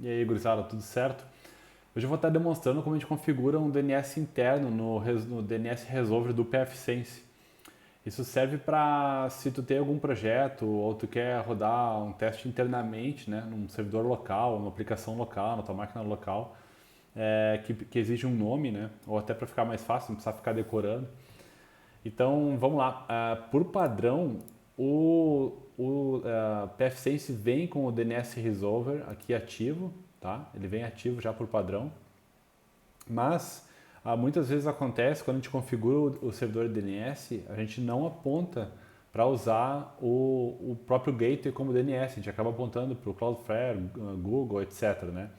E aí, gurizada, tudo certo? Hoje eu vou estar demonstrando como a gente configura um DNS interno no DNS Resolver do pfSense. Isso serve para se tu tem algum projeto ou tu quer rodar um teste internamente, né, num servidor local, numa aplicação local, na tua máquina local, que exige um nome, né, ou até para ficar mais fácil, não precisar ficar decorando. Então, vamos lá. Por padrão, o pfSense vem com o DNS Resolver aqui ativo, tá? Ele vem ativo já por padrão. Mas muitas vezes acontece quando a gente configura o servidor DNS, a gente não aponta para usar o próprio gateway como DNS, a gente acaba apontando para o Cloudflare, Google, etc. Né?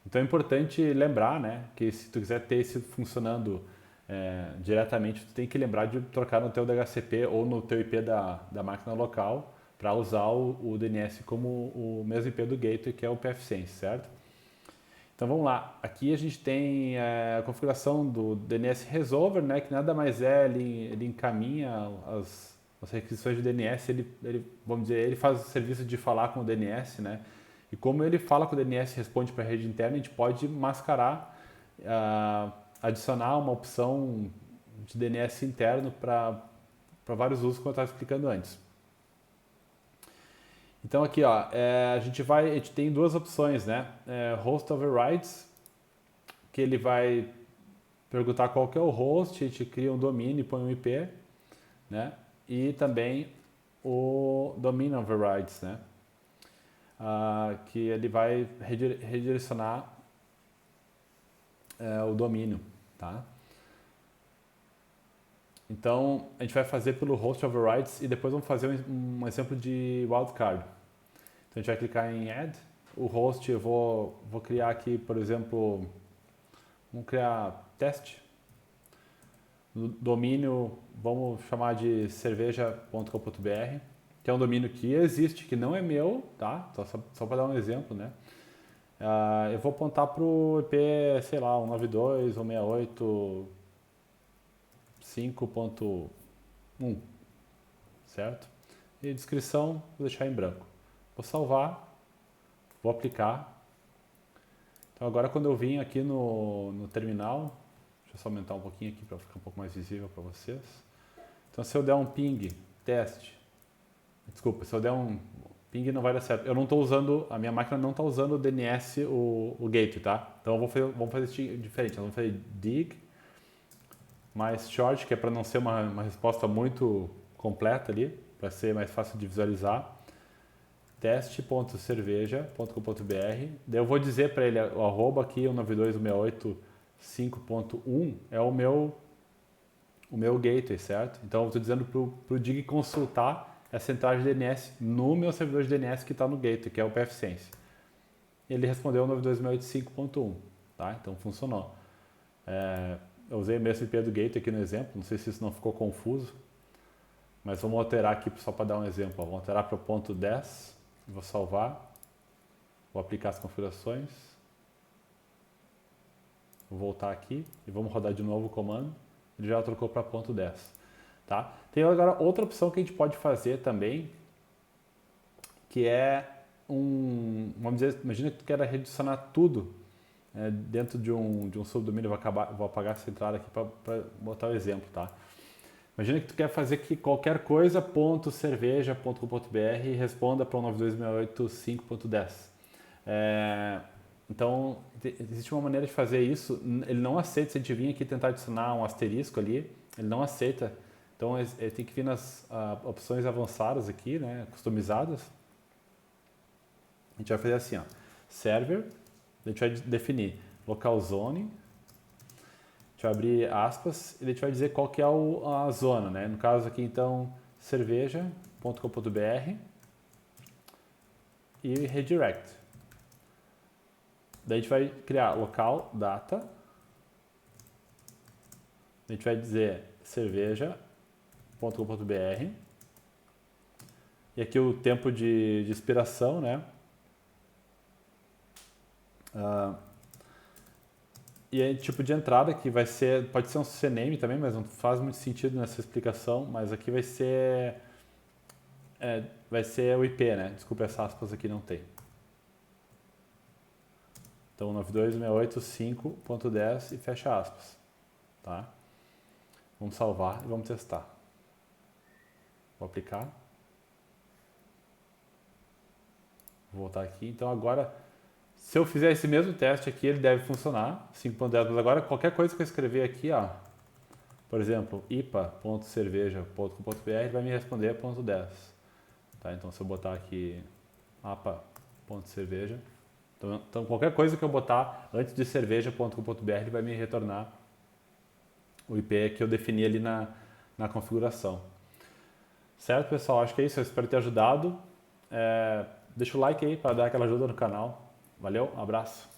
Então é importante lembrar, né, que se tu quiser ter isso funcionando diretamente, tu tem que lembrar de trocar no teu DHCP ou no teu IP da máquina local para usar o DNS como o mesmo IP do gateway, que é o pfSense, certo? Então vamos lá, aqui a gente tem a configuração do DNS Resolver, né, que nada mais é, ele encaminha as requisições de DNS, vamos dizer, ele faz o serviço de falar com o DNS, né, e como ele fala com o DNS e responde para a rede interna, a gente pode mascarar, adicionar uma opção de DNS interno para vários usos, como eu estava explicando antes. Então aqui, ó, a gente tem duas opções, né? Host overrides, que ele vai perguntar qual que é o host, a gente cria um domínio e põe um IP, né? E também o domain overrides, né? Que ele vai redirecionar o domínio, tá? Então a gente vai fazer pelo host overrides e depois vamos fazer um exemplo de wildcard. Então a gente vai clicar em add, o host eu vou criar aqui, por exemplo, vamos criar teste. No domínio, vamos chamar de cerveja.com.br, que é um domínio que existe, que não é meu, tá? Só para dar um exemplo, né? Eu vou apontar para o IP, sei lá, 192.168.5.1, certo? E descrição, vou deixar em branco. Vou salvar, vou aplicar. Então agora quando eu vim aqui no terminal, deixa eu só aumentar um pouquinho aqui para ficar um pouco mais visível para vocês. Então se eu der um ping, teste, desculpa, se eu der um ping não vai dar certo. Eu não estou usando, a minha máquina não está usando o DNS, o gateway, tá? Então vamos fazer isso diferente, vamos fazer dig mais short, que é para não ser uma resposta muito completa ali, para ser mais fácil de visualizar. Teste.cerveja.com.br. Daí eu vou dizer para ele, o arroba aqui, 192.168.5.1 é o meu gateway, certo? Então eu estou dizendo para o Dig consultar essa entrada de DNS no meu servidor de DNS que está no gateway, que é o pfSense. Ele respondeu 192.168.5.1, tá? Então funcionou. Eu usei o mesmo IP do gateway aqui no exemplo, não sei se isso não ficou confuso, mas vamos alterar aqui só para dar um exemplo. Vamos alterar para o ponto 10. Vou salvar, vou aplicar as configurações, vou voltar aqui e vamos rodar de novo o comando. Ele já trocou para ponto 10. Tá? Tem agora outra opção que a gente pode fazer também, que é vamos dizer, imagina que tu quer redirecionar tudo dentro de um subdomínio. Vou apagar essa entrada aqui para botar o exemplo, tá? Imagina que tu quer fazer que qualquer coisa .cerveja.com.br responda para o 192.168.5.10. Então, existe uma maneira de fazer isso. Ele não aceita, se a gente vir aqui tentar adicionar um asterisco ali, ele não aceita. Então, ele tem que vir nas opções avançadas aqui, né, customizadas. A gente vai fazer assim, ó, server, a gente vai definir localzone, a gente vai abrir aspas e a gente vai dizer qual que é a zona, né? No caso aqui, então, cerveja.com.br e redirect. Daí a gente vai criar local, data, a gente vai dizer cerveja.com.br e aqui o tempo de expiração, né? E aí tipo de entrada que pode ser um CNAME também, mas não faz muito sentido nessa explicação, mas aqui vai ser o IP, né? Desculpa, essas aspas aqui não tem. Então 92.168.5.10 e fecha aspas. Tá? Vamos salvar e vamos testar. Vou aplicar. Vou voltar aqui. Então agora, se eu fizer esse mesmo teste aqui, ele deve funcionar. 5.10, mas agora qualquer coisa que eu escrever aqui, ó, por exemplo, ipa.cerveja.com.br vai me responder .10. Tá? Então se eu botar aqui apa.cerveja, então qualquer coisa que eu botar antes de cerveja.com.br vai me retornar o IP que eu defini ali na configuração. Certo, pessoal? Acho que é isso. Eu espero ter ajudado. Deixa o like aí para dar aquela ajuda no canal. Valeu, um abraço.